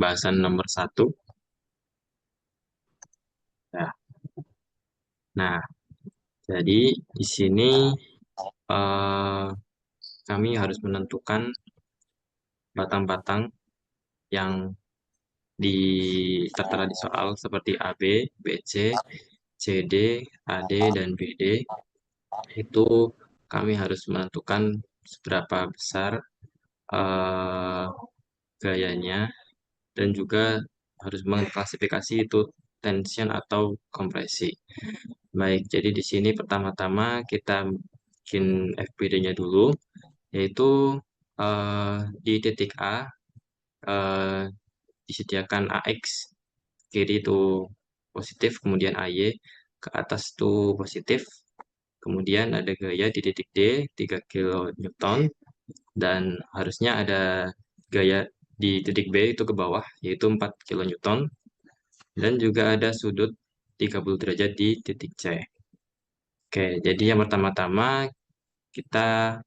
bahasan nomor 1. Ya. Nah, jadi di sini eh, kami harus menentukan batang-batang yang tertera di soal seperti AB, BC, CD, AD, dan BD. Itu kami harus menentukan seberapa besar eh, gayanya dan juga harus mengklasifikasi itu tension atau kompresi. Baik, jadi di sini pertama-tama kita bikin FPD-nya dulu, yaitu eh, di titik A eh, disediakan AX, kiri itu positif, kemudian AY, ke atas itu positif, kemudian ada gaya di titik D 3 kN, dan harusnya ada gaya di titik B itu ke bawah, yaitu 4 kN, dan juga ada sudut 30 derajat di titik C. Oke, jadi yang pertama-tama kita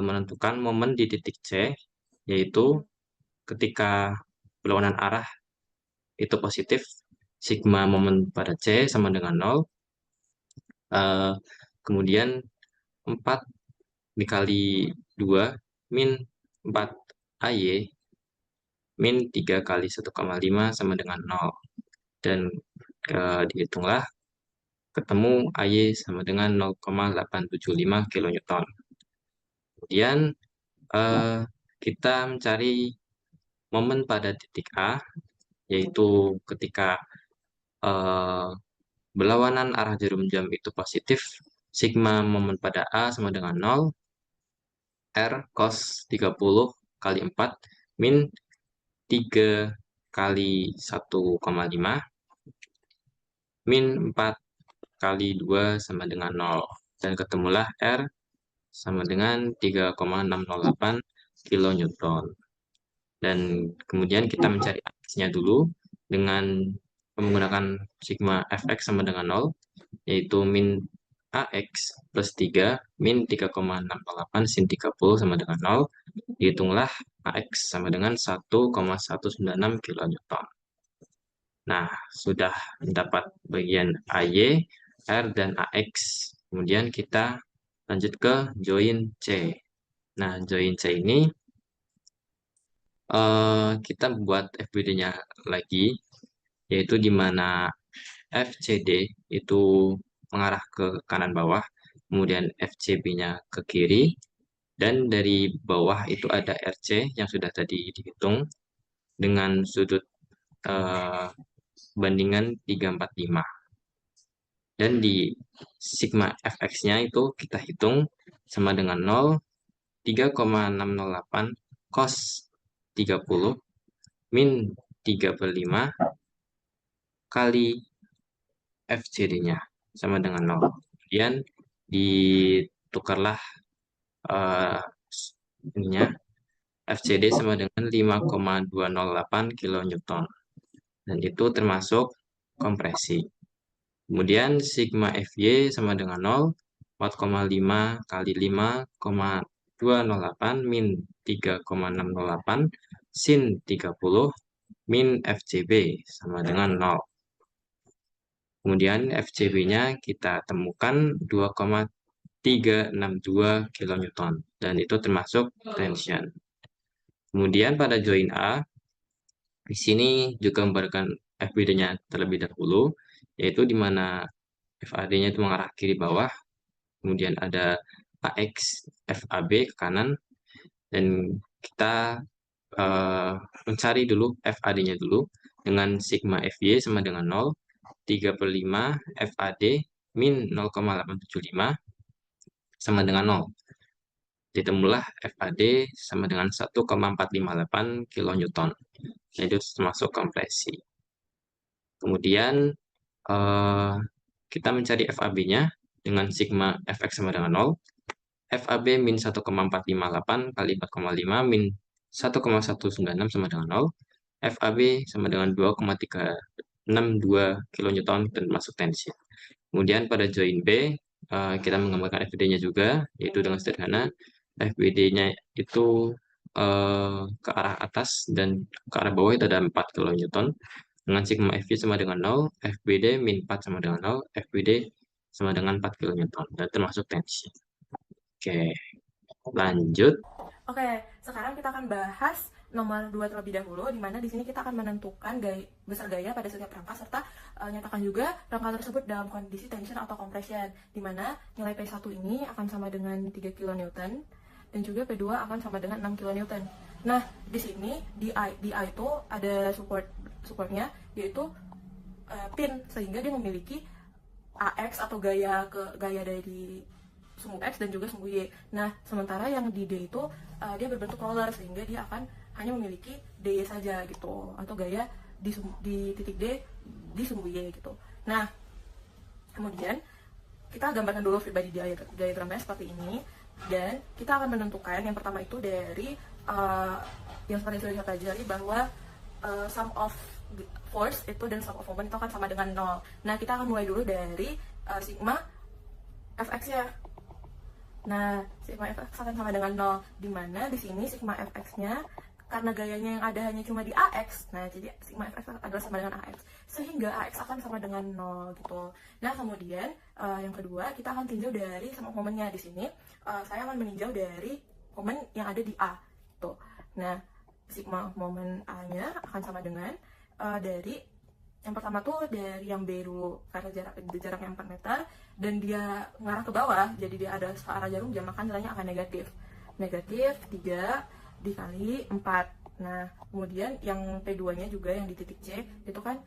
menentukan momen di titik C, yaitu ketika berlawanan arah itu positif, sigma momen pada C sama dengan 0, eh, kemudian 4 dikali 2 min 4 AY min 3 kali 1,5 sama dengan 0. Dan dihitunglah ketemu AY sama dengan 0,875 kN. Kemudian eh, kita mencari momen pada titik A, yaitu ketika eh, berlawanan arah jarum jam itu positif, sigma momen pada A sama dengan 0, R cos 30 kali 4 min 3 kali 1,5 min 4 kali 2 sama dengan 0. Dan ketemulah R sama dengan 3,608 kilonewton. Dan kemudian kita mencari X-nya dulu dengan menggunakan sigma Fx sama dengan 0, yaitu min AX plus 3 min 3,608 sin 30 sama dengan 0. Dihitunglah AX sama dengan 1,196 kilonewton. Nah, sudah mendapat bagian AY, R, dan AX. Kemudian kita lanjut ke join C. Nah, join C ini kita buat FBD-nya lagi, yaitu di mana FCD itu mengarah ke kanan bawah, kemudian FCB-nya ke kiri, dan dari bawah itu ada RC yang sudah tadi dihitung dengan sudut eh, bandingan 345. Dan di sigma fx-nya itu kita hitung sama dengan 0, 3,608 cos 30 min 3/5 kali FCD-nya sama dengan 0. Kemudian ditukarlah eh, ininya FCD sama dengan 5,208 kilonewton. Dan itu termasuk kompresi. Kemudian sigma FY sama dengan 0, 4,5 kali 5,208 min 3,608 sin 30 min FCB sama dengan 0. Kemudian FCB-nya kita temukan 2,362 kN, dan itu termasuk tension. Kemudian pada join A, di sini juga memberikan FBD-nya terlebih dahulu, yaitu di mana FAD-nya itu mengarah kiri bawah, kemudian ada AX, FAB ke kanan, dan kita mencari dulu FAD-nya dulu dengan sigma FY sama dengan 0, 3/5 FAD min 0,875 sama dengan 0. Ditemulah FAD sama dengan 1,458 kilonewton. Nah, itu termasuk kompresi. Kemudian eh, kita mencari FAB-nya dengan sigma Fx sama dengan 0. FAB min 1,458 kali 4,5 min 1,196 sama dengan 0. FAB sama dengan 2,362 kilonewton dan masuk tensi. Kemudian pada join B, kita menggambarkan FBD-nya juga, yaitu dengan sederhana. FBD-nya itu ke arah atas dan ke arah bawah itu ada 4 kilonewton dengan sigma Fv sama dengan 0, Fbd min 4 sama dengan 0, Fbd sama dengan 4 kilonewton dan termasuk tensi. Oke, lanjut. Oke, sekarang kita akan bahas nomor 2 terlebih dahulu, di mana di sini kita akan menentukan besar gaya pada setiap rangka, serta nyatakan juga rangka tersebut dalam kondisi tension atau compression, di mana nilai P1 ini akan sama dengan 3 kN, dan juga P2 akan sama dengan 6 kN. Nah, di sini, di A itu ada supportnya, yaitu pin, sehingga dia memiliki AX atau gaya dari sumbu X dan juga sumbu Y. Nah, sementara yang di D itu dia berbentuk roller, sehingga dia akan hanya memiliki DY saja gitu, atau gaya di titik D di sumbu Y gitu. Nah, kemudian kita gambarkan dulu free body diagramnya seperti ini, dan kita akan menentukan yang pertama itu dari yang seperti sudah saya pelajari, bahwa sum of force itu dan sum of moment itu akan sama dengan 0. Nah, kita akan mulai dulu dari sigma fx-nya. Nah, sigma fx akan sama dengan 0, di mana di sini sigma fx-nya karena gayanya yang ada hanya cuma di AX. Nah, jadi sigma fx adalah sama dengan AX, sehingga AX akan sama dengan 0 gitu. Nah, kemudian yang kedua kita akan tinjau dari sum of moment-nya. Di sini saya akan meninjau dari moment yang ada di A gitu. Nah, sigma of moment A-nya akan sama dengan dari yang pertama tuh dari yang B dulu, karena jaraknya 4 meter dan dia mengarah ke bawah, jadi dia ada searah jarum jam, maka nilainya akan negatif 3 dikali 4. Nah, kemudian yang P2 nya juga yang di titik C itu kan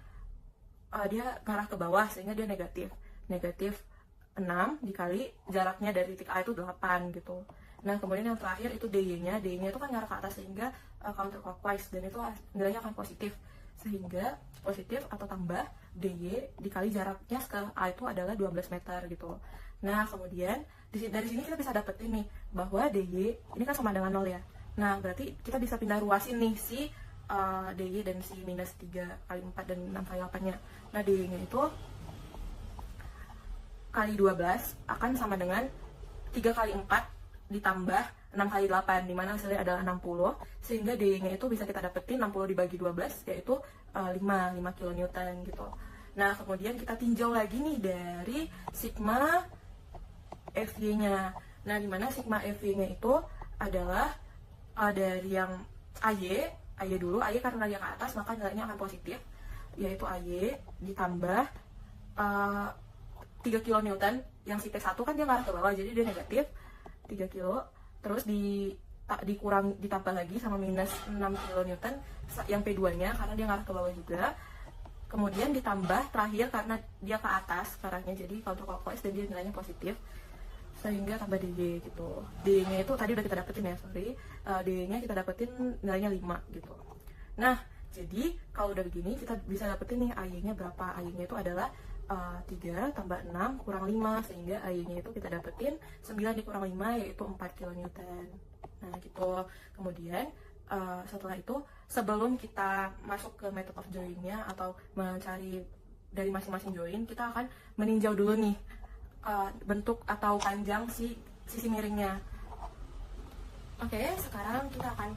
dia mengarah ke bawah, sehingga dia negatif 6 dikali jaraknya dari titik A itu 8 gitu. Nah, kemudian yang terakhir itu DY-nya itu kan ngarah ke atas, sehingga counterclockwise, dan itu nilainya akan positif, sehingga positif atau tambah DY dikali jaraknya ke A itu adalah 12 meter gitu. Nah, kemudian dari sini kita bisa dapetin nih bahwa DY ini kan sama dengan 0 ya. Nah, berarti kita bisa pindah ruasin nih si DY dan si minus 3 kali 4 dan 6 kali 8-nya. Nah, DY-nya itu kali 12 akan sama dengan 3 kali 4 ditambah 6 kali 8, dimana hasilnya adalah 60, sehingga D-nya itu bisa kita dapetin 60 dibagi 12, yaitu 5 kilonewton gitu. Nah, kemudian kita tinjau lagi nih dari sigma FY-nya. Nah, dimana sigma FY-nya itu adalah dari yang AY dulu, AY karena dia ke atas, maka nilainya akan positif, yaitu AY ditambah 3 kilonewton, yang si P1 kan dia ngarah ke bawah, jadi dia negatif 3 kilo, terus ditambah lagi sama minus 6 kilonewton yang P2-nya karena dia ngarah ke bawah juga. Kemudian ditambah terakhir karena dia ke atas arahnya, jadi counterclockwise, dan dia nilainya positif, sehingga tambah DY gitu. DY-nya itu tadi udah kita dapetin ya, DY-nya kita dapetin nilainya 5 gitu. Nah, jadi kalau udah begini kita bisa dapetin nih AY-nya berapa. AY-nya itu adalah 3 tambah 6 kurang 5, sehingga AY-nya itu kita dapetin 9 dikurang 5, yaitu 4 kilonewton. Nah, gitu. Kemudian setelah itu, sebelum kita masuk ke method of join-nya atau mencari dari masing-masing join, kita akan meninjau dulu nih bentuk atau panjang sisi miringnya. Oke, sekarang kita akan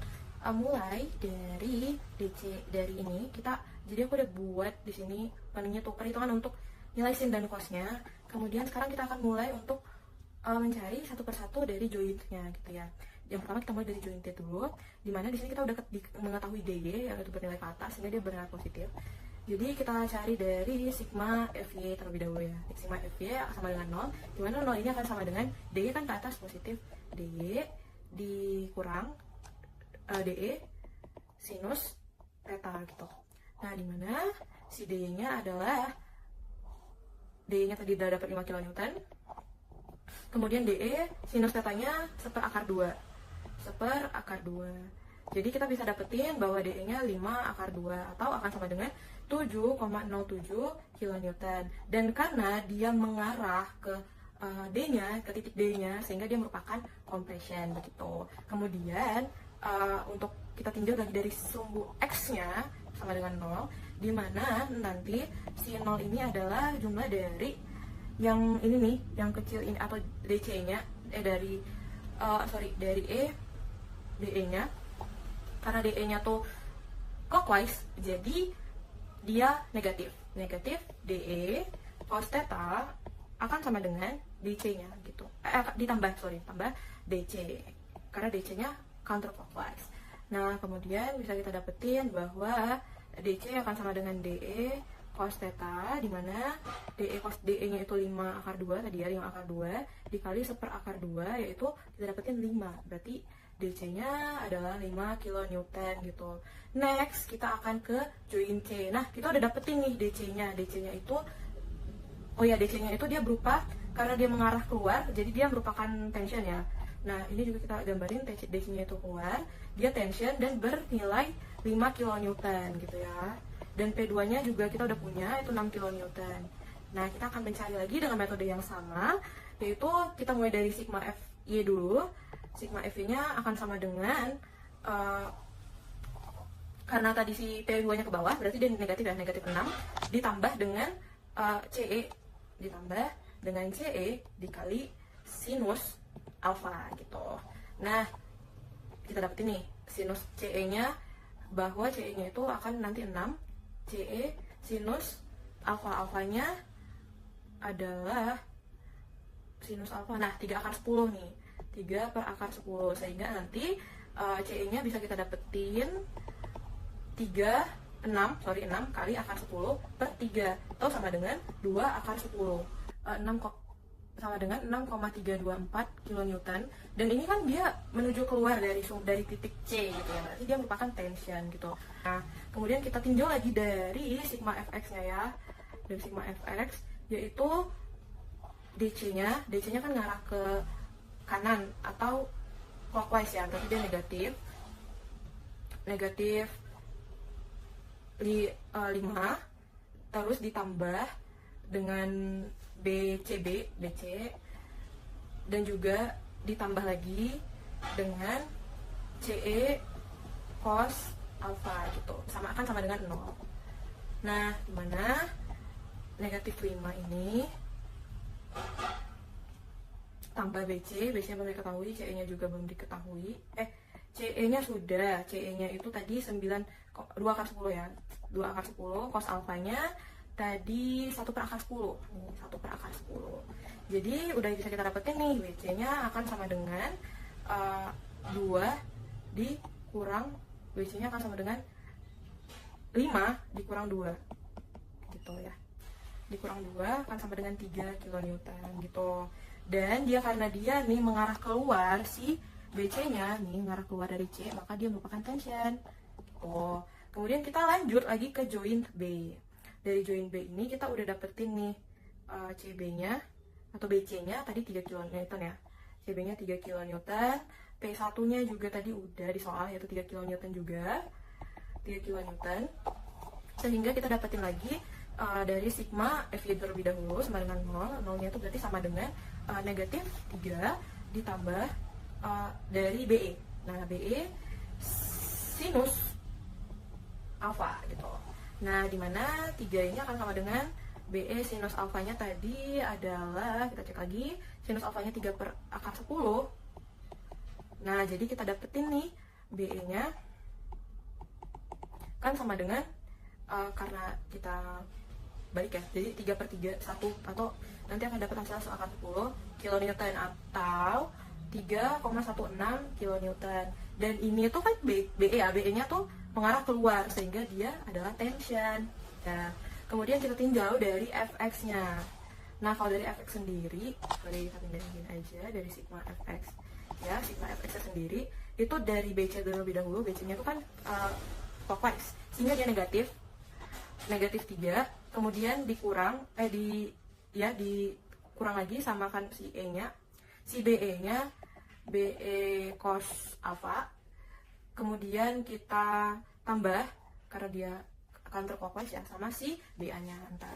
mulai dari DC. Dari ini jadi aku udah buat di sini menunya tuh perhitungan untuk nilai sin dan cosnya. Kemudian sekarang kita akan mulai untuk mencari satu persatu dari jointnya gitu ya. Yang pertama kita mulai dari joint T dulu, dimana di sini kita udah mengetahui DY yang itu bernilai ke atas, sehingga dia bernilai positif. Jadi kita cari dari sigma FY terlebih dahulu ya. Sigma FY sama dengan 0, dimana 0 ini akan sama dengan DY kan ke atas positif, DY dikurang DE sinus theta gitu. Nah, dimana si DY-nya adalah DE-nya tadi udah dapat 5 kN, kemudian DE sinus theta-nya 1/2. Jadi kita bisa dapetin bahwa DE-nya 5/2 atau akan sama dengan 7,07 kN. Dan karena dia mengarah ke D-nya, ke titik D-nya, sehingga dia merupakan compression begitu. Kemudian untuk kita tinjau lagi dari sumbu X-nya sama dengan 0, di mana nanti si 0 ini adalah jumlah dari yang ini nih, yang kecil ini atau DC-nya dari E DE-nya karena DE-nya tuh clockwise, jadi dia negatif. Negatif DE cos theta akan sama dengan DC-nya gitu. Ditambah DC. Karena DC-nya counterclockwise. Nah, kemudian bisa kita dapetin bahwa DC akan sama dengan DE cos theta, di mana DE cos DE-nya itu 5 akar 2 tadi ya, 5 akar 2 dikali 1/2, yaitu kita dapetin 5. Berarti DC-nya adalah 5 kN gitu. Next, kita akan ke join C. Nah, kita udah dapetin nih DC-nya. DC-nya itu DC-nya itu dia berupa, karena dia mengarah keluar, jadi dia merupakan tension ya. Nah, ini juga kita gambarin DC-nya itu keluar, dia tension dan bernilai 5 kN gitu ya. Dan P2-nya juga kita udah punya, itu 6 kN. Nah, kita akan mencari lagi dengan metode yang sama, yaitu kita mulai dari sigma Fy dulu. Sigma Fy-nya akan sama dengan, karena tadi si P2-nya ke bawah, berarti dia negatif ya, negatif 6, ditambah dengan CE, ditambah dengan CE dikali sinus alfa gitu. Nah, kita dapetin nih sinus CE-nya, bahwa CE-nya itu akan nanti 6 CE sinus alfa-alfanya adalah sinus alfa. Nah, 3 akar 10 nih. 3/10, sehingga nanti CE-nya bisa kita dapetin 6 kali akar 10/3, atau sama dengan 2 akar 10. 6 sama dengan 6,324 kN. Dan ini kan dia menuju keluar dari titik C gitu ya, berarti dia merupakan tension gitu. Nah, kemudian kita tinjau lagi dari sigma Fx-nya ya. Dari sigma Fx, yaitu DC-nya kan ngarah ke kanan atau clockwise ya, berarti dia negatif 5, terus ditambah dengan BC, dan juga ditambah lagi dengan CE cos alfa gitu, akan sama dengan 0. Nah, dimana negatif 5 ini tambah BC nya belum diketahui, CE-nya juga belum diketahui. CE-nya sudah, CE-nya itu tadi 2 akar 10 ya, 2 akar 10, cos alfanya tadi 1/10, 1/10. Jadi udah bisa kita dapetin nih, WC-nya akan sama dengan 2 dikurang, WC-nya akan sama dengan 5 dikurang 2 gitu ya, dikurang 2 akan sama dengan 3 kN gitu. Dan dia, karena dia nih mengarah keluar, si BC-nya nih mengarah keluar dari C, maka dia merupakan tension. Kemudian kita lanjut lagi ke joint B. Dari joint B ini kita udah dapetin nih CB-nya atau BC-nya tadi 3 kN ya. CB-nya 3 kN, P1-nya juga tadi udah di soal, yaitu 3 kN juga. 3 kN. Sehingga kita dapetin lagi dari sigma Fy terlebih dahulu sama dengan 0. 0-nya itu berarti sama dengan negatif 3 ditambah dari BE. Nah, BE sinus alfa gitu. Nah, dimana 3 ini akan sama dengan BE sinus alfanya tadi adalah, kita cek lagi, sinus alfanya 3/10. Nah, jadi kita dapetin nih BE-nya kan sama dengan, karena kita balik ya, jadi 3/3, 1, atau nanti akan dapat hasil 1 akar 10 kN atau 3,16 kN. Dan ini tuh kan BE ya, BE-nya tuh mengarah keluar, sehingga dia adalah tension. Nah, kemudian kita tinjau dari Fx-nya. Nah, kalau dari Fx sendiri, kita pindahin aja dari sigma Fx ya, sigma Fx sendiri itu dari BC terlebih dahulu. BC-nya itu kan clockwise, sehingga dia negatif 3, kemudian dikurang dikurang lagi, samakan si E-nya, si BE-nya, BE cos alfa, kemudian kita tambah karena dia counterclockwise ya, sama si BA-nya ntar.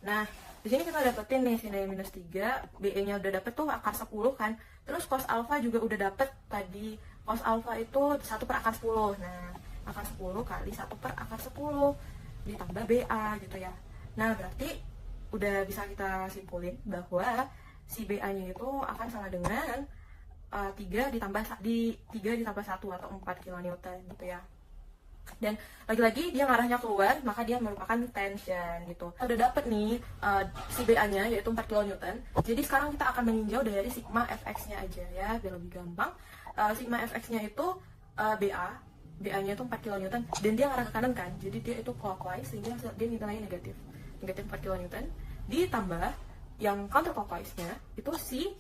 Nah, di sini kita dapetin nih sin minus 3, BE-nya udah dapet tuh akar 10 kan. Terus cos alfa juga udah dapet tadi. Cos alfa itu 1/10. Nah, akar 10 kali 1/10 ditambah BA gitu ya. Nah, berarti udah bisa kita simpulin bahwa si BA-nya itu akan sama dengan 3 ditambah 1 atau 4 kilonewton gitu ya. Dan lagi-lagi dia ngarahnya keluar, maka dia merupakan tension gitu. Kita udah dapet nih si BA-nya yaitu 4 kilonewton. Jadi sekarang kita akan meninjau dari sigma Fx-nya aja ya, biar lebih gampang. Sigma Fx-nya itu BA-nya itu 4 kilonewton dan dia ngarah ke kanan kan. Jadi dia itu clockwise sehingga dia nilainya negatif 4 kilonewton. Ditambah yang counterclockwise-nya itu si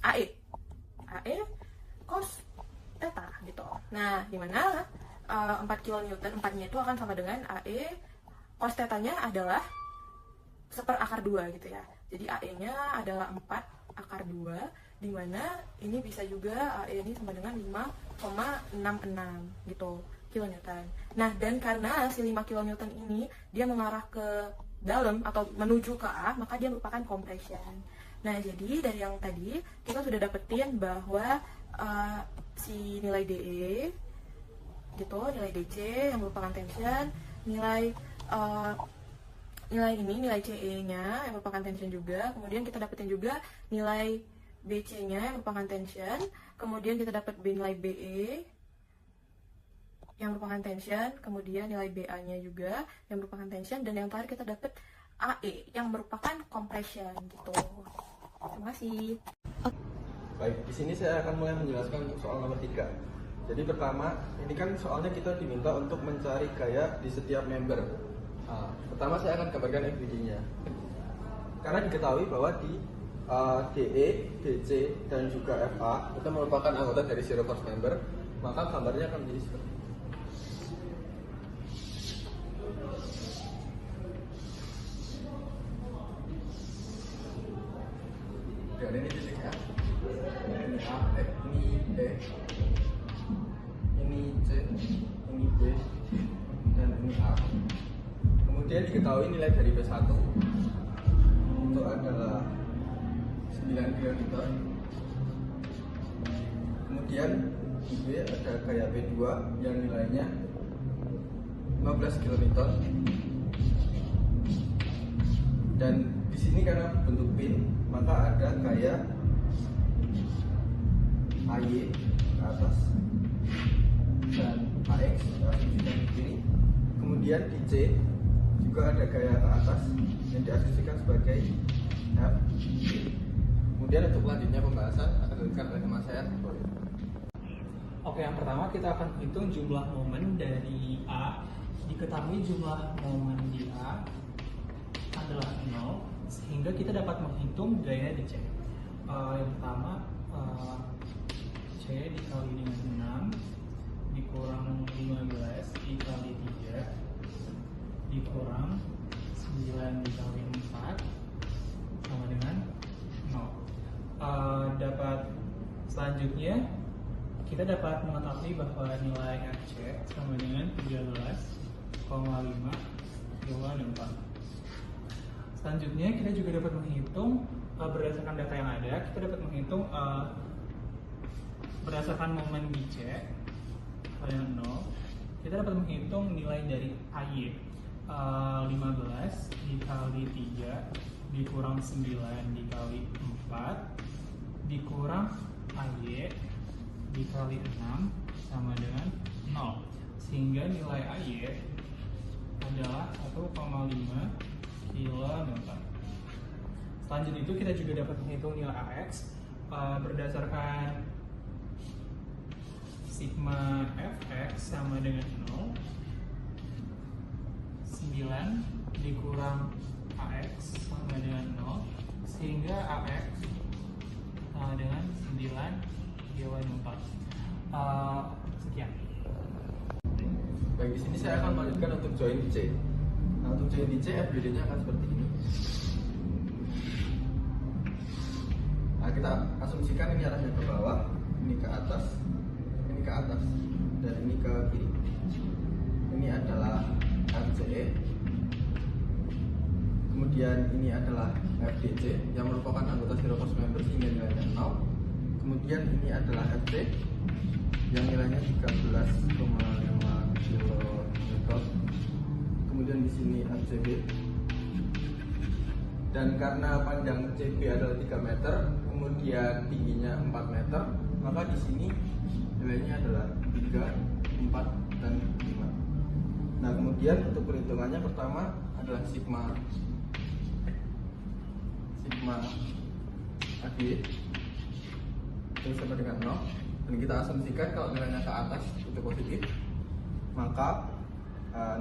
AE cos theta gitu. Nah, dimana 4 kilonewton 4-nya itu akan sama dengan AE cos theta-nya adalah 1/2 gitu ya. Jadi AE-nya adalah 4/2, dimana ini bisa juga AE ini sama dengan 5,66 gitu kilonewton. Nah, dan karena si 5 kilonewton ini dia mengarah ke dalam atau menuju ke A, maka dia merupakan compression. Nah, jadi dari yang tadi kita sudah dapetin bahwa si nilai DE gitu, nilai DC yang merupakan tension, nilai nilai CE-nya yang merupakan tension juga, kemudian kita dapetin juga nilai BC-nya yang merupakan tension, kemudian kita dapat nilai BE yang merupakan tension, kemudian nilai BA-nya juga yang merupakan tension, dan yang terakhir kita dapat AE yang merupakan compression gitu. Terima kasih. Baik, di sini saya akan mulai menjelaskan untuk soal nomor 3. Jadi pertama, ini kan soalnya kita diminta untuk mencari gaya di setiap member. Pertama saya akan gambarkan FBD-nya. Karena diketahui bahwa di DE, DC, dan juga FA itu merupakan anggota dari zero force member, maka gambarnya akan menjadi seperti ini. Dan ini titik A, ini A, ini B, ini C, ini B, dan ini A. Kemudian diketahui nilai dari B1 itu adalah 9 kilonewton. Kemudian di B ada gaya B2 yang nilainya 15 kilonewton. Dan di sini karena bentuk pin, maka ada gaya AY ke atas dan AX diasumsikan di kiri. Kemudian di C juga ada gaya ke atas yang diasumsikan sebagai F. Kemudian untuk selanjutnya pembahasan akan dilakukan oleh teman saya. Oke, yang pertama kita akan hitung jumlah momen dari A. Diketahui jumlah momen di A adalah 0, sehingga kita dapat menghitung gaya di C. Yang pertama, C dikali dengan 6 dikurang 15 dikali 3 dikurang 9 dikali 4 sama dengan 0. Dapat selanjutnya kita dapat mengetahui bahwa nilai FC sama dengan 13,5 kilonewton. Selanjutnya kita juga dapat menghitung berdasarkan data yang ada, kita dapat menghitung berdasarkan momen di C dengan 0, kita dapat menghitung nilai dari AY 15 dikali 3 dikurang 9 dikali 4 dikurang AY dikali 6 sama dengan 0, sehingga nilai AY adalah 1,5 kilonewton. Selanjutnya itu kita juga dapat menghitung nilai AX berdasarkan sigma Fx sama dengan 0, 9 dikurang AX sama dengan 0, sehingga AX sama dengan 9 kilonewton. Sekian. Baik, di sini saya akan melanjutkan untuk join di C. Nah, untuk join di C, FBD-nya akan seperti ini. Nah, kita asumsikan ini arahnya ke bawah, ini ke atas, dan ini ke kiri. Ini adalah FCE. Kemudian ini adalah FDC yang merupakan anggota zero force member sehingga nilainya 0. Kemudian ini adalah FC yang nilainya 13,5 kilonewton. Kemudian di sini FCB Dan karena panjang CB adalah 3 meter, kemudian tingginya 4 meter, maka di sini nilainya adalah 3, 4, dan 5. Nah, kemudian untuk perhitungannya pertama adalah sigma AB itu sama dengan 0, dan kita asumsikan kalau nilainya ke atas itu positif, maka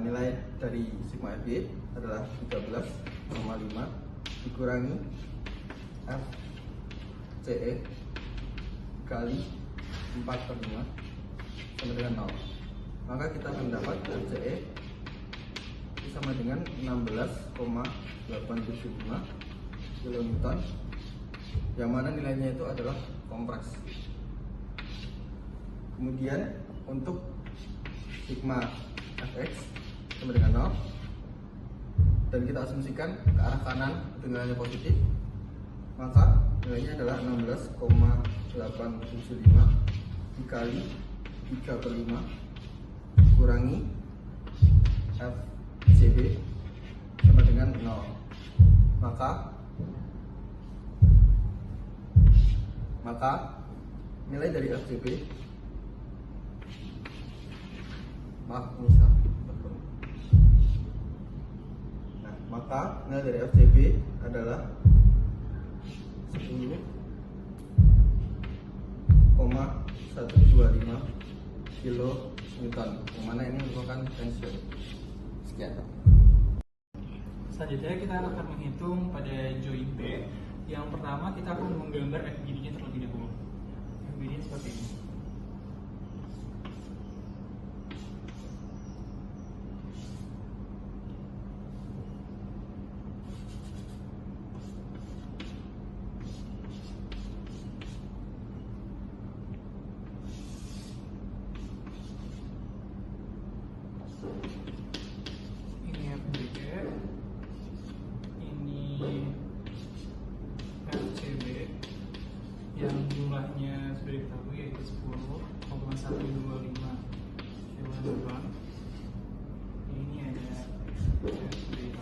nilai dari sigma AB adalah 13,5 dikurangi FCE kali 4/5 sama dengan 0. Maka kita mendapat FCE itu sama dengan 16,875 kN, yang mana nilainya itu adalah kompress. Kemudian untuk sigma Fx sama dengan 0, dan kita asumsikan ke arah kanan itu nilainya positif, maka nilainya adalah 16,875 dikali 3/5 kurangi FCB sama dengan 0. Maka nilai dari FCB maka nilai dari FCB adalah 10,125 kN, yang mana ini merupakan tension. Sekian. Selanjutnya kita akan menghitung pada join B. Yang pertama kita akan menggambar FBD-nya terlebih dahulu. FBD seperti ini. Ini FBD, ini FCB yang jumlahnya sudah diketahui yaitu 10,125 kN. Ini ada FBD.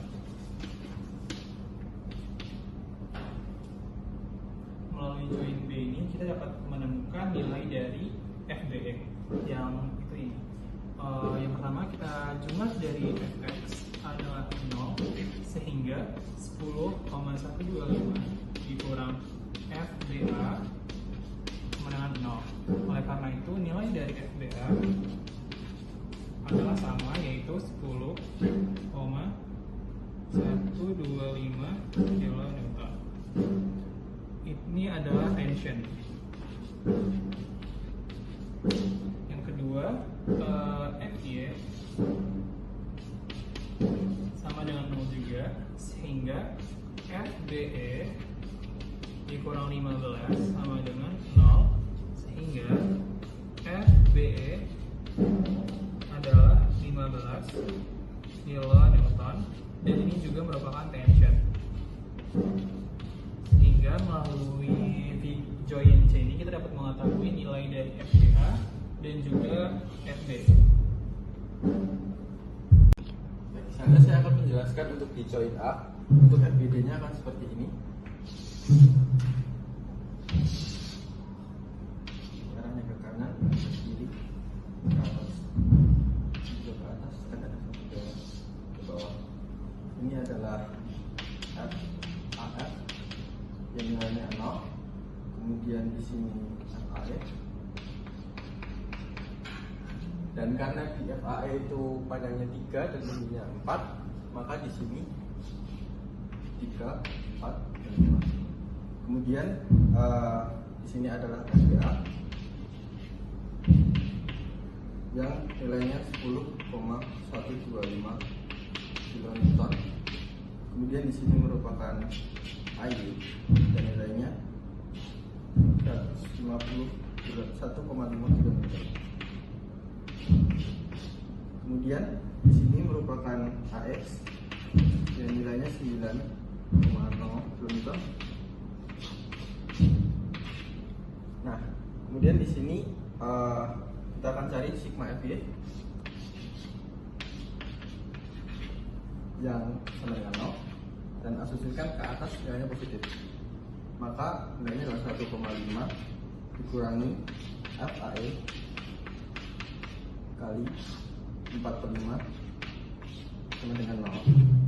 Melalui join B ini kita dapat menemukan nilai dari FBE yang itu ini. Yang pertama kita jumlah dari Fx adalah 0, sehingga 10,125 dikurang FBA sama dengan 0. Oleh karena itu nilai dari FBA adalah sama, yaitu 10,125 kN. Ini adalah tension. Yang kedua, FY sama dengan 0 juga, sehingga FBE dikurang 15 sama dengan 0, sehingga FBE adalah 15 kN, dan ini juga merupakan tension. Sehingga melalui join C ini kita dapat mengetahui nilai dari FBA dan juga FB. Selanjutnya saya akan menjelaskan untuk di join A. Untuk FBD-nya akan seperti ini. Arahnya ke kanan, ke kiri, ke atas, juga ke atas, dan ada satu ke bawah. Ini adalah AF yang nilainya 0. Kemudian di sini FAE. Dan karena di FAE itu panjangnya 3 dan tingginya 4, maka di sini 3, 4, dan 5. Kemudian di sini adalah FBA yang nilainya 10,125 kN. Kemudian di sini merupakan IU dan nilainya 1,5 kN. Kemudian di sini merupakan AX yang nilainya 9,0 kN. Nah, kemudian di sini kita akan cari sigma FY yang sama dengan 0. dan asumsikan ke atas nilainya positif. Maka nilainya adalah 1,5 dikurangi FAE kali 4/5 sama dengan 0.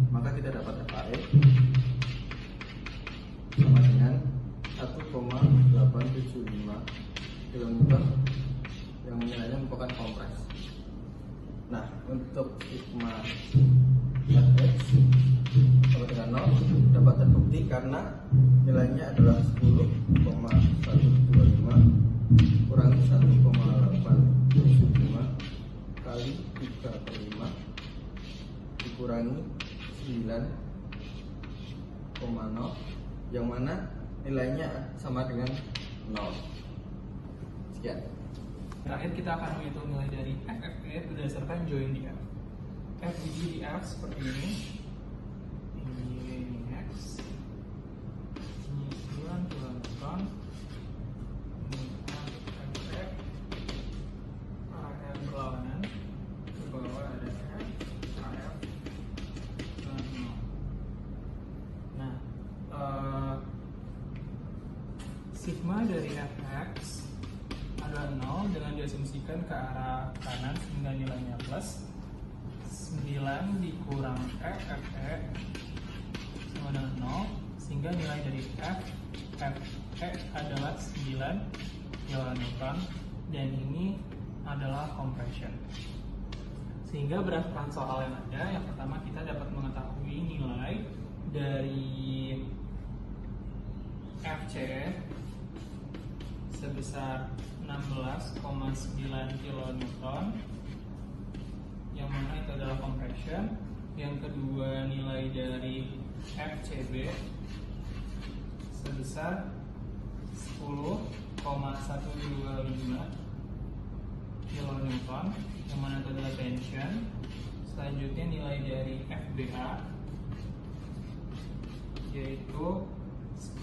Maka kita dapat FAE sama dengan 1,875 kN yang nilainya merupakan kompres. Nah, untuk sigma Fx sama dengan 0 dapat terbukti karena nilainya adalah 10,125 kurangi 1,875 kali 3/5 dikurangi 9,0 yang mana nilainya sama dengan 0. Sekian. Terakhir kita akan menghitung nilai dari FFE berdasarkan join di F. F di F seperti ini. Ini X. Ini 9 kN. Ini FF. AM berlawanan. Ke bawah ada F, AF, dan 0. Nah, sigma dari Fx adalah 0 dengan diasumsikan ke arah kanan sehingga nilainya plus 9 dikurang FFE sama dengan 0 sehingga nilai dari FFE adalah 9 kN dan ini adalah compression. Sehingga berdasarkan soal yang ada, yang pertama kita dapat mengetahui nilai dari FC sebesar 16,9 kN yang mana itu adalah compression. Yang kedua nilai dari FCB sebesar 10,125 kN yang mana itu adalah tension. Selanjutnya nilai dari FBA yaitu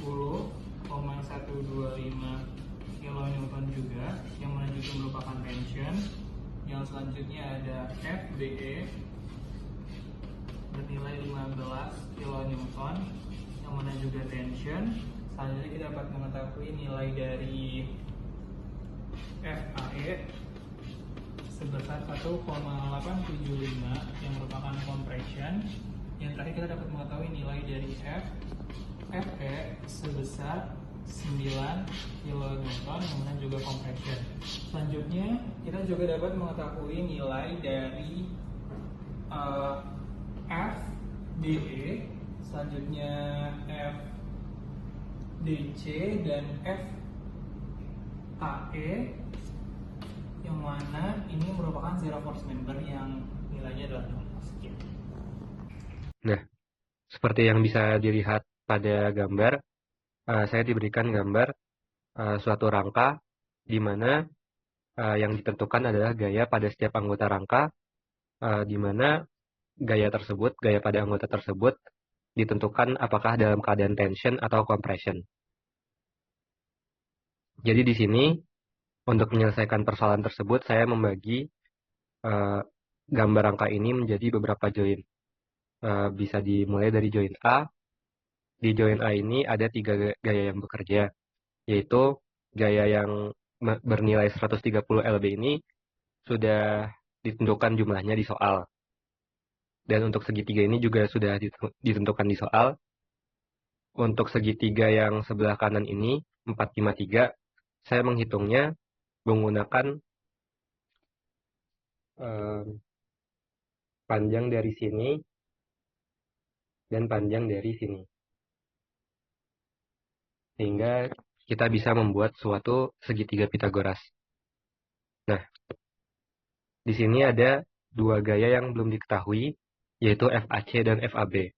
10,125 kN juga yang mana juga merupakan tension. Yang selanjutnya ada FBE bernilai 15 kN yang mana juga tension. Selanjutnya kita dapat mengetahui nilai dari FAE sebesar 1,875 yang merupakan compression. Yang terakhir kita dapat mengetahui nilai dari FE sebesar 9 kN yang mana juga compression. Selanjutnya kita juga dapat mengetahui nilai dari FDE, selanjutnya FDC dan FAE yang mana ini merupakan zero force member yang nilainya adalah 0. Sekian. Nah, seperti yang bisa dilihat pada gambar, saya diberikan gambar suatu rangka di mana yang ditentukan adalah gaya pada setiap anggota rangka, di mana gaya pada anggota tersebut ditentukan apakah dalam keadaan tension atau compression. Jadi di sini untuk menyelesaikan persoalan tersebut saya membagi gambar rangka ini menjadi beberapa join. Bisa dimulai dari join A. Di join A ini ada 3 gaya yang bekerja, yaitu gaya yang bernilai 130 lb ini sudah ditentukan jumlahnya di soal. Dan untuk segitiga ini juga sudah ditentukan di soal. Untuk segitiga yang sebelah kanan ini, 453, saya menghitungnya menggunakan panjang dari sini dan panjang dari sini. Sehingga kita bisa membuat suatu segitiga Pitagoras. Nah, di sini ada 2 gaya yang belum diketahui, yaitu FAC dan FAB.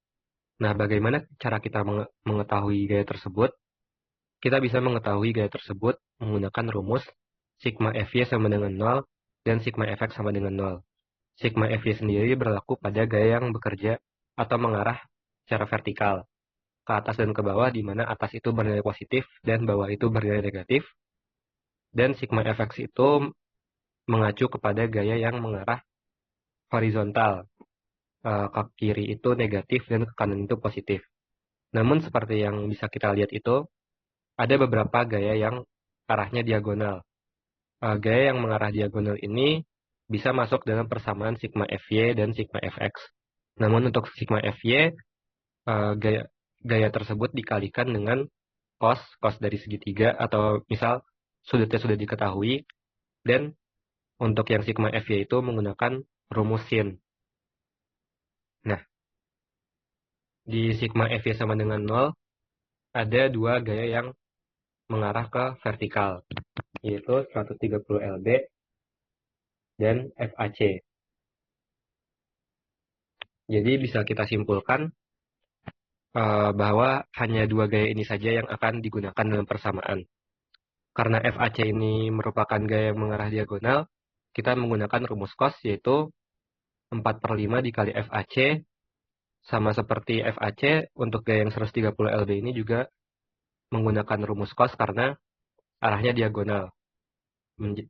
Nah, bagaimana cara kita mengetahui gaya tersebut? Kita bisa mengetahui gaya tersebut menggunakan rumus sigma FY sama dengan 0 dan sigma Fx sama dengan 0. Sigma FY sendiri berlaku pada gaya yang bekerja atau mengarah secara vertikal ke atas dan ke bawah, di mana atas itu bernilai positif dan bawah itu bernilai negatif. Dan sigma Fx itu mengacu kepada gaya yang mengarah horizontal. Ke kiri itu negatif dan ke kanan itu positif. Namun seperti yang bisa kita lihat itu, ada beberapa gaya yang arahnya diagonal. Gaya yang mengarah diagonal ini bisa masuk dalam persamaan sigma Fy dan sigma Fx. Namun untuk sigma Fy, gaya tersebut dikalikan dengan cos dari segitiga, atau misal sudutnya sudah diketahui, dan untuk yang sigma Fy itu menggunakan rumus sin. Nah, di sigma Fy sama dengan 0, ada dua gaya yang mengarah ke vertikal, yaitu 130 lb dan FAC. Jadi bisa kita simpulkan bahwa hanya dua gaya ini saja yang akan digunakan dalam persamaan. Karena FAC ini merupakan gaya yang mengarah diagonal, kita menggunakan rumus cos, yaitu 4/5 dikali FAC, sama seperti FAC, untuk gaya yang 130 lb ini juga menggunakan rumus cos karena arahnya diagonal.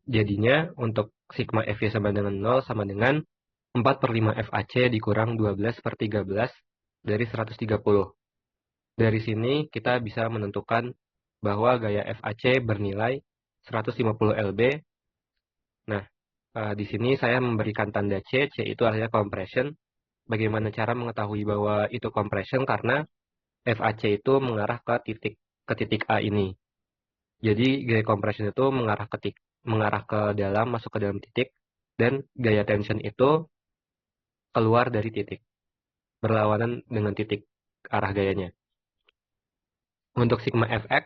Jadinya untuk sigma Fy sama dengan 0 sama dengan 4/5 FAC dikurang 12/13 dari 130. Dari sini kita bisa menentukan bahwa gaya FAC bernilai 150 lb. Nah, di sini saya memberikan tanda C itu artinya compression. Bagaimana cara mengetahui bahwa itu compression? Karena FAC itu mengarah ke titik A ini. Jadi gaya compression itu mengarah ke dalam, masuk ke dalam titik, dan gaya tension itu keluar dari titik, berlawanan dengan titik arah gayanya. Untuk sigma Fx,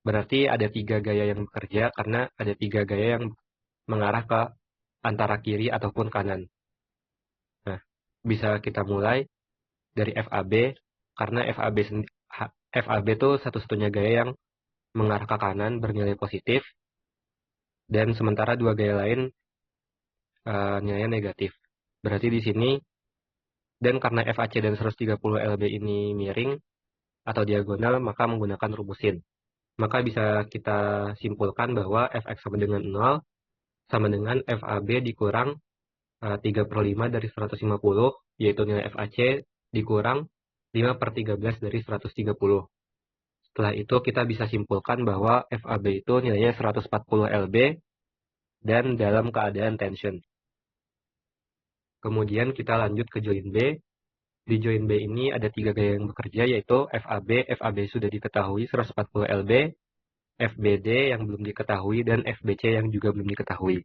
berarti ada 3 gaya yang bekerja, karena ada 3 gaya yang mengarah ke antara kiri ataupun kanan. Nah, bisa kita mulai dari FAB, karena FAB itu satu-satunya gaya yang mengarah ke kanan bernilai positif, dan sementara 2 gaya lain nilainya negatif. Berarti di sini, dan karena FAC dan 130 lb ini miring atau diagonal, maka menggunakan rumus sin. Maka bisa kita simpulkan bahwa Fx sama dengan 0 sama dengan FAB dikurang 3/5 dari 150, yaitu nilai FAC dikurang 5/13 dari 130. Setelah itu kita bisa simpulkan bahwa FAB itu nilainya 140 lb dan dalam keadaan tension. Kemudian kita lanjut ke join B. Di join B ini ada 3 gaya yang bekerja, yaitu FAB sudah diketahui 140 lb, FBD yang belum diketahui, dan FBC yang juga belum diketahui.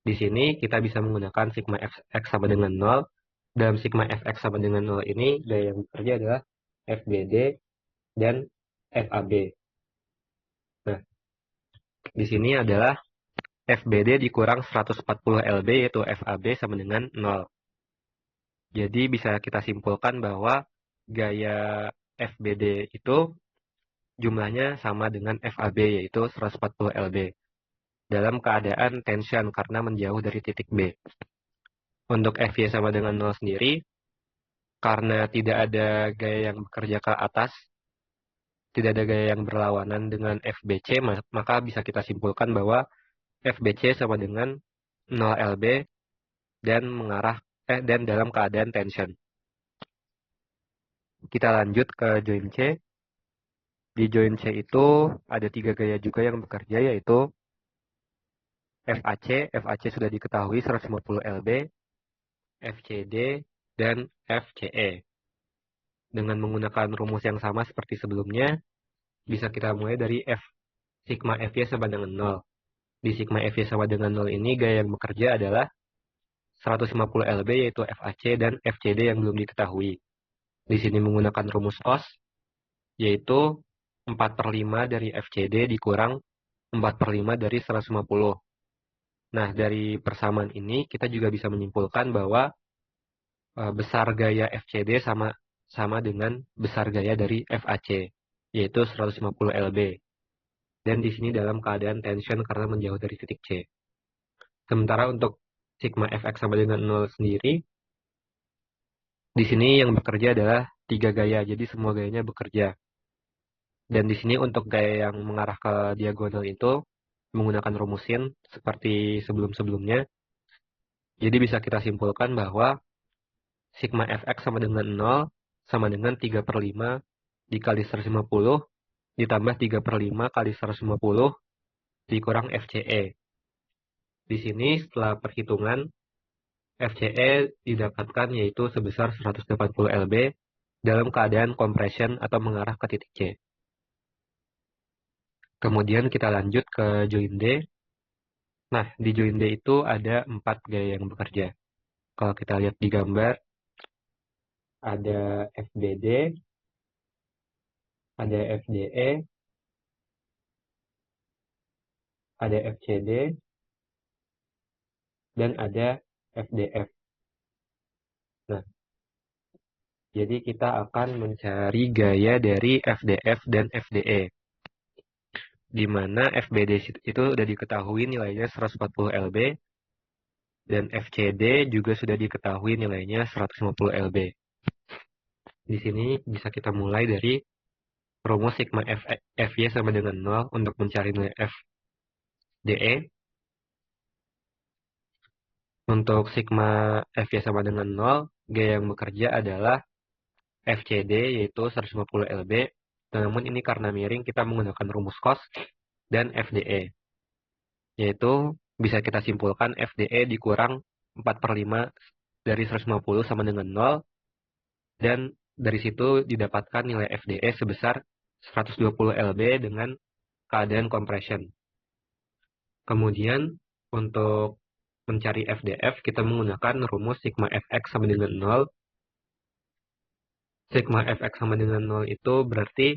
Di sini kita bisa menggunakan sigma Fx sama dengan 0. Dalam sigma Fx sama dengan 0 ini, gaya yang bekerja adalah FBD dan FAB. Nah, di sini adalah FBD dikurang 140 lb, yaitu FAB sama dengan 0. Jadi bisa kita simpulkan bahwa gaya FBD itu jumlahnya sama dengan FAB, yaitu 140 lb. Dalam keadaan tension karena menjauh dari titik B. Untuk Fy sama dengan 0 sendiri, karena tidak ada gaya yang bekerja ke atas, tidak ada gaya yang berlawanan dengan FBC, maka bisa kita simpulkan bahwa FBC sama dengan 0 lb dan dalam keadaan tension. Kita lanjut ke join C. Di join C itu ada 3 gaya juga yang bekerja, yaitu FAC sudah diketahui 150 lb, FCD, dan FCE. Dengan menggunakan rumus yang sama seperti sebelumnya, bisa kita mulai dari sigma Fy sama dengan 0. Di sigma Fy sama dengan 0 ini gaya yang bekerja adalah 150 lb, yaitu FAC dan FCD yang belum diketahui. Di sini menggunakan rumus cos, yaitu 4/5 dari FCD dikurang 4/5 dari 150. Nah, dari persamaan ini kita juga bisa menyimpulkan bahwa besar gaya FCD sama dengan besar gaya dari FAC, yaitu 150 lb. Dan di sini dalam keadaan tension karena menjauh dari titik C. Sementara untuk sigma Fx sama dengan 0 sendiri, di sini yang bekerja adalah 3 gaya, jadi semua gayanya bekerja. Dan di sini untuk gaya yang mengarah ke diagonal itu menggunakan rumus sin seperti sebelum-sebelumnya. Jadi bisa kita simpulkan bahwa sigma fx sama dengan 0 sama dengan 3/5 dikali 150 ditambah 3/5 kali 150 dikurang FCE. Di sini setelah perhitungan, FCE didapatkan yaitu sebesar 180 lb dalam keadaan compression atau mengarah ke titik C. Kemudian kita lanjut ke join D. Nah, di join D itu ada 4 gaya yang bekerja. Kalau kita lihat di gambar, ada FBD, ada FDE, ada FCD, dan ada FDF. Nah, jadi kita akan mencari gaya dari FDF dan FDE. Di mana FBD itu sudah diketahui nilainya 140 lb, dan FCD juga sudah diketahui nilainya 150 lb. Di sini bisa kita mulai dari rumus sigma FY sama dengan 0 untuk mencari nilai FDE. Untuk sigma FY sama dengan 0, gaya yang bekerja adalah FCD yaitu 150 lb, namun ini karena miring kita menggunakan rumus cos, dan FDE yaitu bisa kita simpulkan FDE dikurang 4/5 dari 150 sama dengan 0, dan dari situ didapatkan nilai FDE sebesar 120 lb dengan keadaan compression. Kemudian untuk mencari FDF kita menggunakan rumus sigma Fx sama dengan 0. Sigma Fx sama dengan 0 itu berarti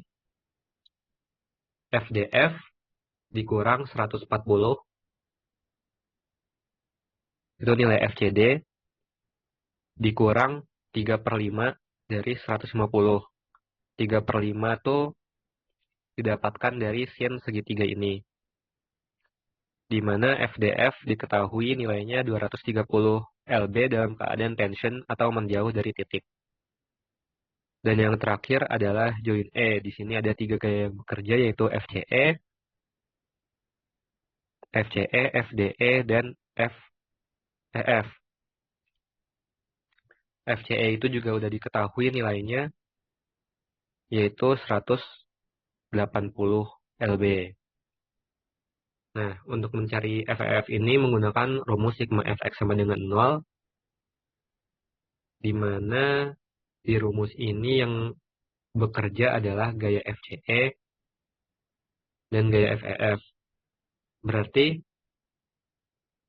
FDF dikurang 140 itu nilai FCD dikurang 3/5 dari 150. 3/5 itu didapatkan dari sin segitiga ini, di mana FDF diketahui nilainya 230 lb dalam keadaan tension atau menjauh dari titik. Dan yang terakhir adalah join E. Di sini ada 3 gaya yang bekerja yaitu FCE, FDE, dan FEF. FCE itu juga sudah diketahui nilainya yaitu 180 lb. Nah, untuk mencari FEF ini menggunakan rumus sigma Fx sama dengan 0, di mana di rumus ini yang bekerja adalah gaya FCE dan gaya FEF. Berarti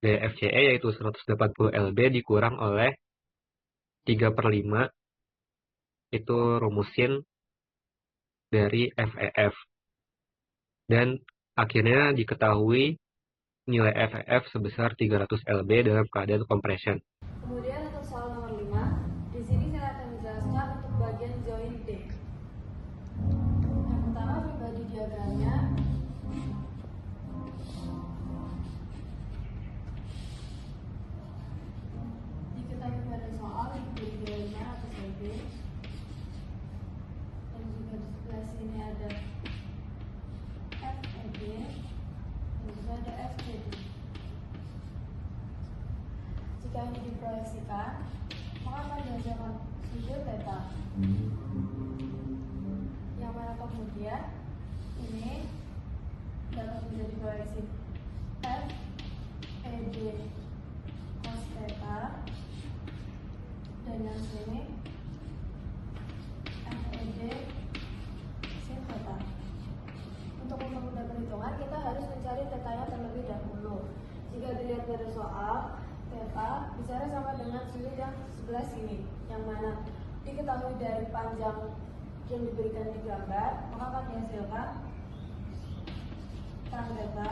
gaya FCE yaitu 180 lb dikurang oleh 3/5 itu rumusin dari FEF. Dan akhirnya diketahui nilai FEF sebesar 300 lb dalam keadaan compression. Kemudian untuk soal nomor 5, di sini saya akan menjelaskan untuk bagian join D. Yang pertama, pribadi diagramnya. Diketahui pada soal diberi gayanya atau CB. Dan juga di sebelah sini ada FED dan juga ada FCD. Jika ini diproyeksikan, maka akan dihasilkan sudut theta. Yang mana kemudian ini dapat menjadi proyeksi FED cos theta, dan yang sini FED sin theta. Untuk mempermudah perhitungan, kita harus mencari tetanya terlebih dahulu. Jika dilihat dari soal, theta bicara sama dengan sudut yang sebelah sini, yang mana diketahui dari panjang yang diberikan di gambar, maka akan dihasilkan tan theta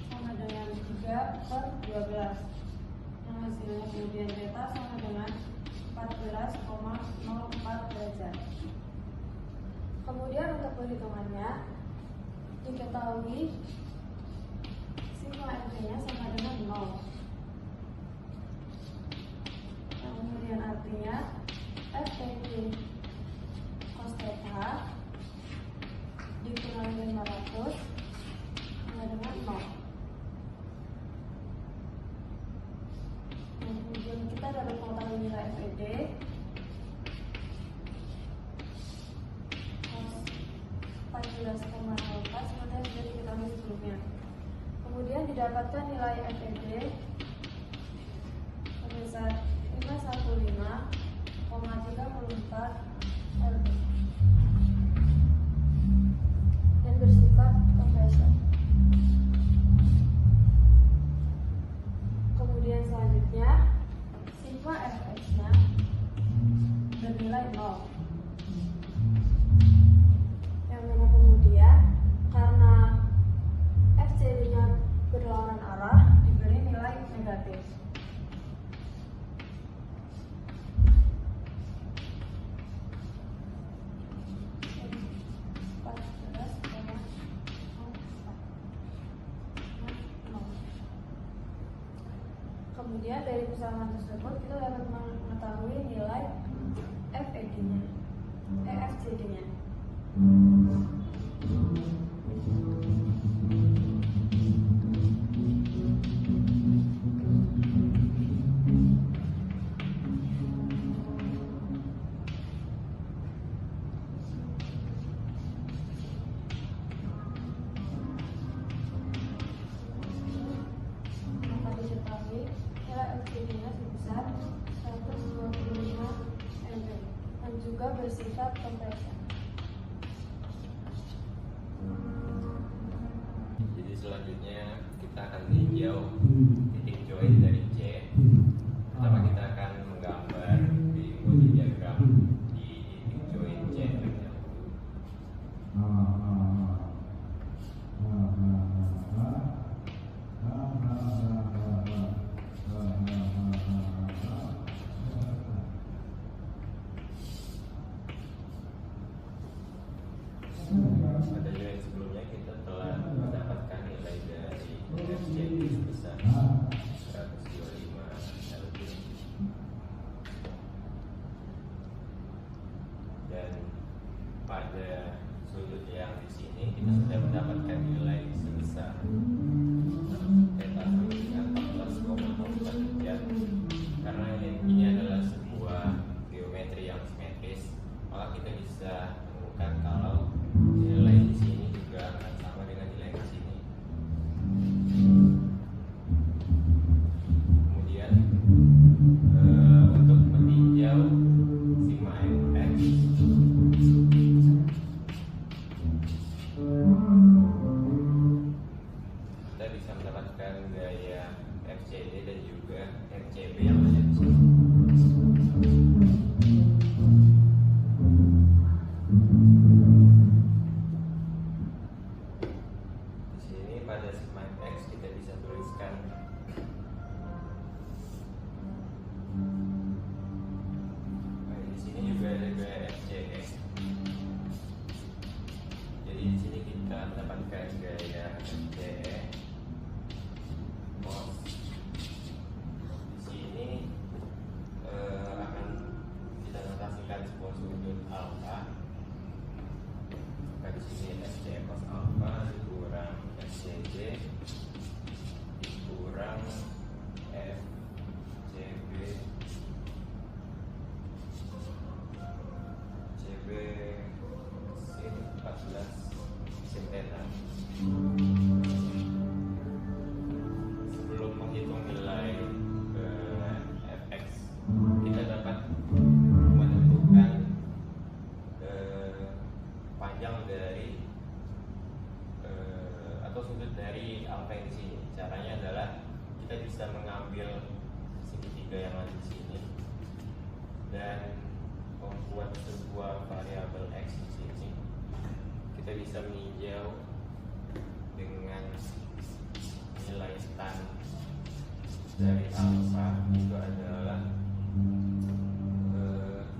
sama dengan 3/12, yang hasilnya kemudian theta sama dengan 14,04 derajat. Kemudian untuk perhitungannya diketahui sigma FD-nya sama dengan 0. Kemudian artinya FED cos theta dikurangi 500 sama dengan 0. Dan kemudian kita dapat mengetahui nilai FED 14,04 seperti yang sudah diketahui sebelumnya. Kemudian didapatkan nilai FED sebesar 515,34 lb dan bersifat kompresor. Kemudian selanjutnya sigma Fx-nya bernilai 0. Yang mana kemudian karena FCD-nya berlawanan arah diberi nilai negatif. Kemudian dari persamaan tersebut kita dapat mengetahui nilai FED-nya, FCD-nya. Maka diketahui nilai FCD-nya sebesar 125 mb dan juga bersifat kompresor. Jadi selanjutnya kita akan meninjau titik join dari C. Pertama kita akan menggambar di body diagram di titik join C terlebih dahulu. Pada join sebelumnya kita telah mendapatkan nilai dari FCD sebesar 125 lb dan pada sudut yang di sini kita sudah mendapatkan nilai sebesar theta sama dengan 14,04 derajat. Karena ini adalah sebuah geometri yang simetris, maka kita bisa menemukan kalau nilai di sini juga akan sama dengan nilai di sini. Kemudian untuk meninjau sigma Fx, kita bisa mendapatkan gaya FCD dan juga FCB yang ada di sini. Di sini pada sigma X kita bisa tuliskan di sini juga ada gaya FCE. Jadi di sini kita mendapatkan gaya FCE cos. Di sini akan kita notasikan sebuah sudut alfa. Maka di sini FCE cos alfa dikurang FCJ dikurang FCB CB sin 14 sin theta. Sebelum menghitung nilai Fx, kita dapat menentukan panjang dari atau sudut dari alfa yang di sini. Caranya adalah kita bisa mengambil segitiga yang ada di sini dan membuat sebuah variabel x di sini. Kita bisa meninjau dengan nilai tan dari alfa itu adalah 6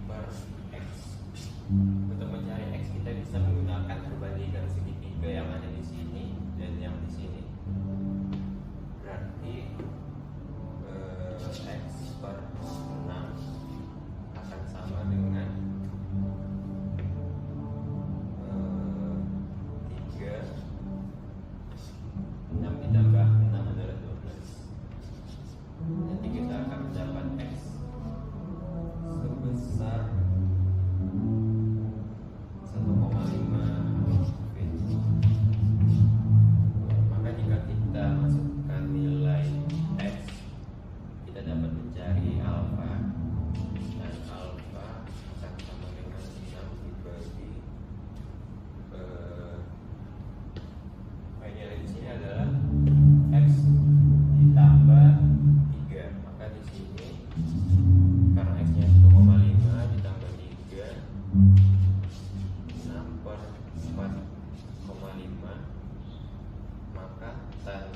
per x. Untuk mencari x kita bisa menggunakan perbandingan segitiga yang ada di sini dan yang di sini. Berarti x per 6 akan sama dengan 3 6 ditambah 6 dan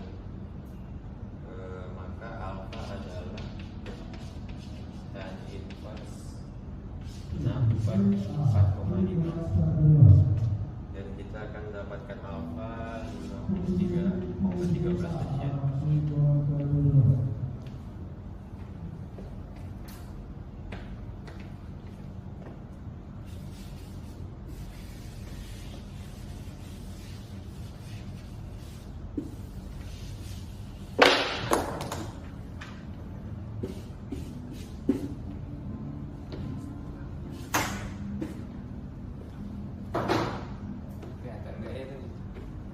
maka alfa adalah tan inverse 6/4,5 dan kita akan mendapatkan alfa 53,13%.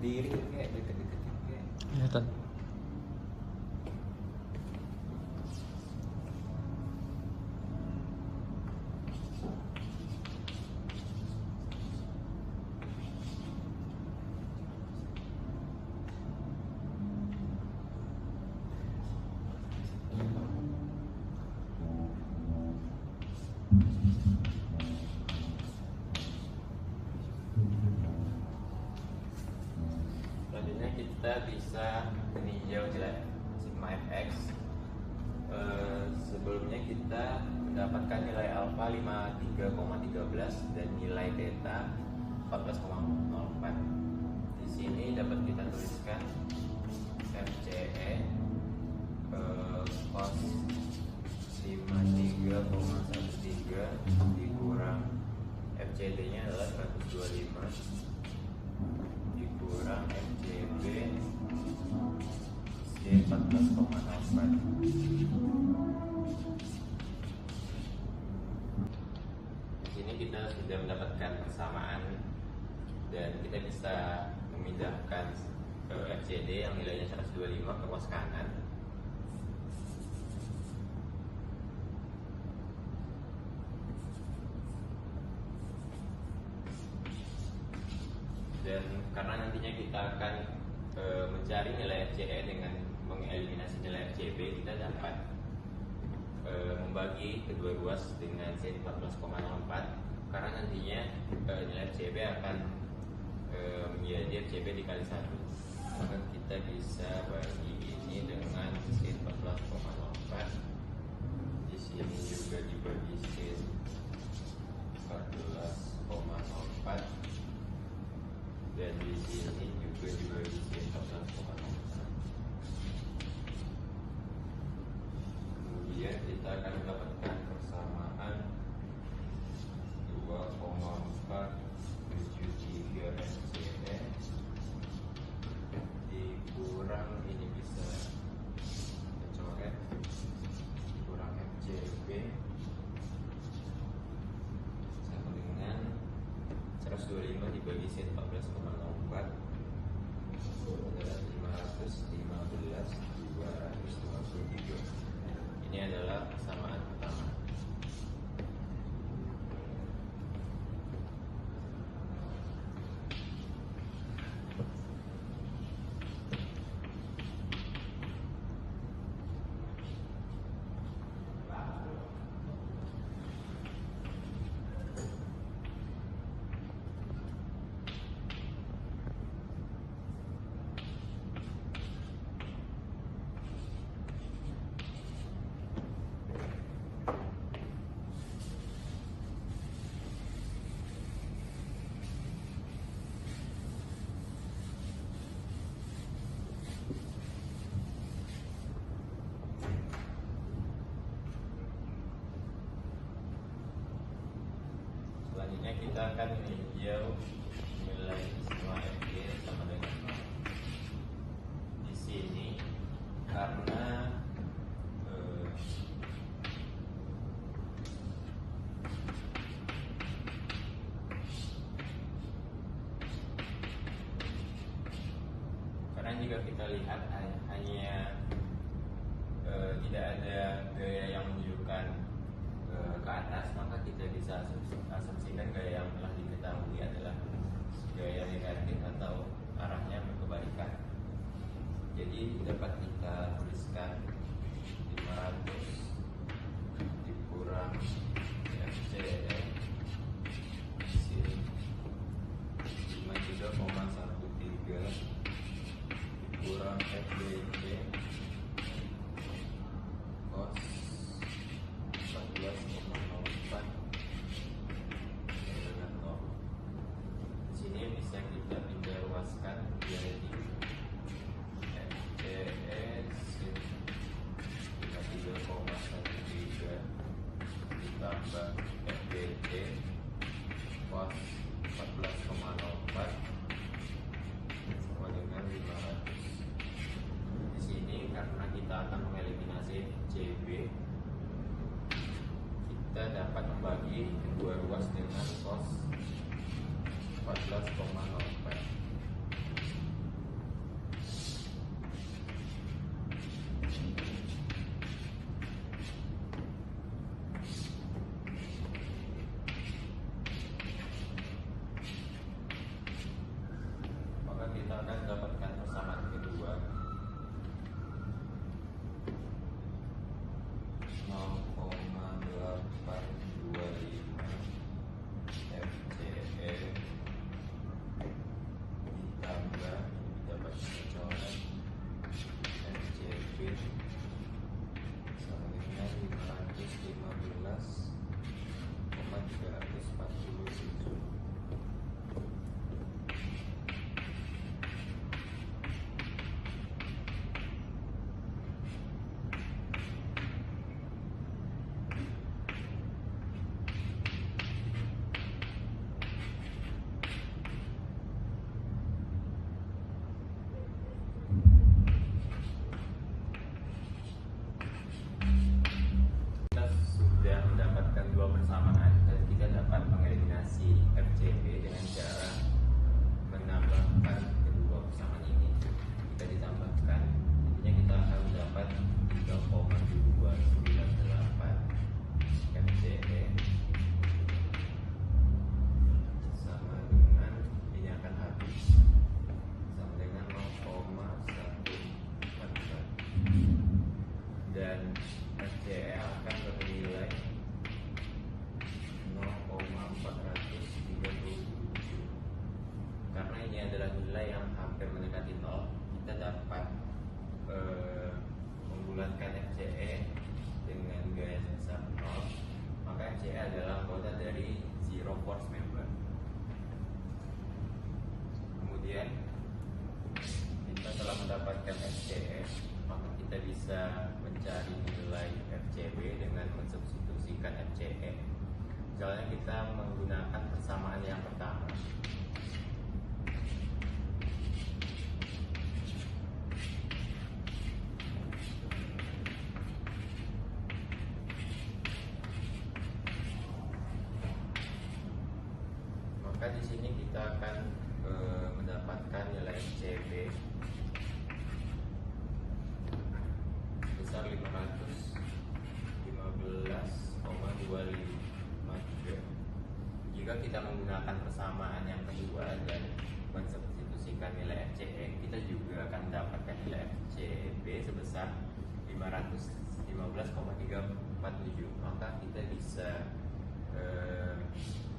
Diri kayak deket-deket kayak Kelihatan. Selanjutnya kita bisa meninjau nilai sigma fx. Sebelumnya kita mendapatkan nilai alfa 53,13 dan nilai theta 14,04. Di sini dapat kita tuliskan FCE cos 53,13 dikurang FCD-nya adalah 125 dikurang FCB C14,04. Di sini kita sudah mendapatkan persamaan dan kita bisa memindahkan ke FCD yang nilainya 125 ke pos kanan. Dan karena nantinya kita akan mencari nilai FCE dengan mengeliminasi nilai FCB, kita dapat membagi kedua ruas dengan sin 14,04 karena nantinya nilai FCB akan menjadi FCB dikali 1, maka kita bisa bagi ini dengan sin 14,04, di sini juga dibagi sin 14,04 dan di sini juga dibagi sin 14,04. Kemudian kita akan mendapatkan persamaan 2,473 FCE dikurang ini bisa kita coret kurang FCB sama dengan 125 dibagi sin 14,04 adalah 515,253. Ini adalah persamaan pertama. Selanjutnya kita akan meninjau nilai sigma FG sama dengan 0. Di sini karena jika kita lihat hanya tidak ada gaya yang menunjukkan ke atas, maka kita bisa asumsikan gaya yang telah diketahui adalah gaya negatif atau arahnya berkebalikan. Jadi dapat kita tuliskan 500 dikurang FCE sin 53,13 kurang FBC cos 14,04 dengan 0. Di sini bisa kita pindah luaskan jadi FCE sin 53,13 ditambah FBC cos 14,04 sama dengan 500. Di sini karena kita akan mengeliminasi CB, kita dapat membagi kedua ruas dengan cos 14,04. Maka kita akan dapatkan persamaan kedua 0,825 FCE ditambah dapat coret FCB sama dengan 515,347. Kita sudah mendapatkan dua persamaan dan kita dapat mengeliminasi FCB dengan cara menambahkan kedua persamaan ini. Kita ditambahkan, intinya kita akan mendapat 3,298 FCE sama dengan ini akan habis sama dengan 0,144 dan FCE akan bernilai 0,437. Karena ini adalah nilai yang hampir mendekati 0, kita dapat membulatkan FCE dengan gaya sebesar 0. Maka FCE adalah anggota dari zero force member. Kemudian kita telah mendapatkan FCE, maka kita bisa mencari nilai FCB dengan mensubstitusikan FCE. Misalnya kita menggunakan persamaan yang pertama. Maka di sini kita akan mendapatkan nilai FCB sebesar 515,253. Jika kita menggunakan persamaan yang kedua dan mensubstitusikan nilai FCE, kita juga akan mendapatkan nilai FCB sebesar 515,347. Maka kita bisa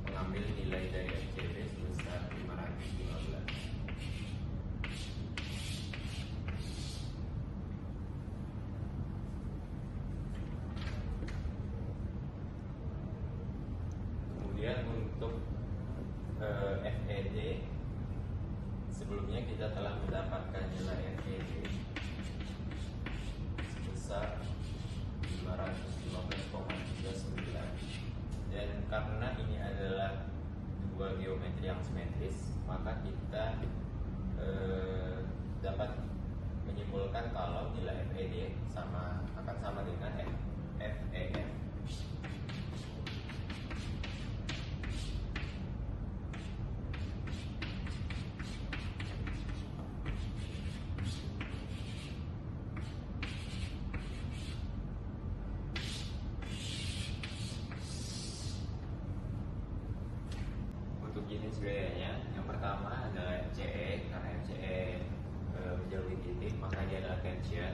mengambil nilai dari FCB sebesar 515. Kemudian untuk FED, sebelumnya kita telah mendapatkan nilai FED sebesar 515,39. Dan karena ini adalah dua geometri yang simetris, maka kita dapat menyimpulkan kalau nilai FED akan sama dengan FEF. Untuk jenis gayanya, yang pertama adalah FCE, karena FCE menjauhi titik maka dia adalah tension.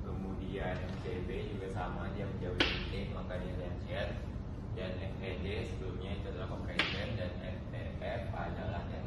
Kemudian FCB juga sama, dia menjauhi titik maka dia tension. Dan FED sebelumnya itu adalah compression, dan FEF adalah tension.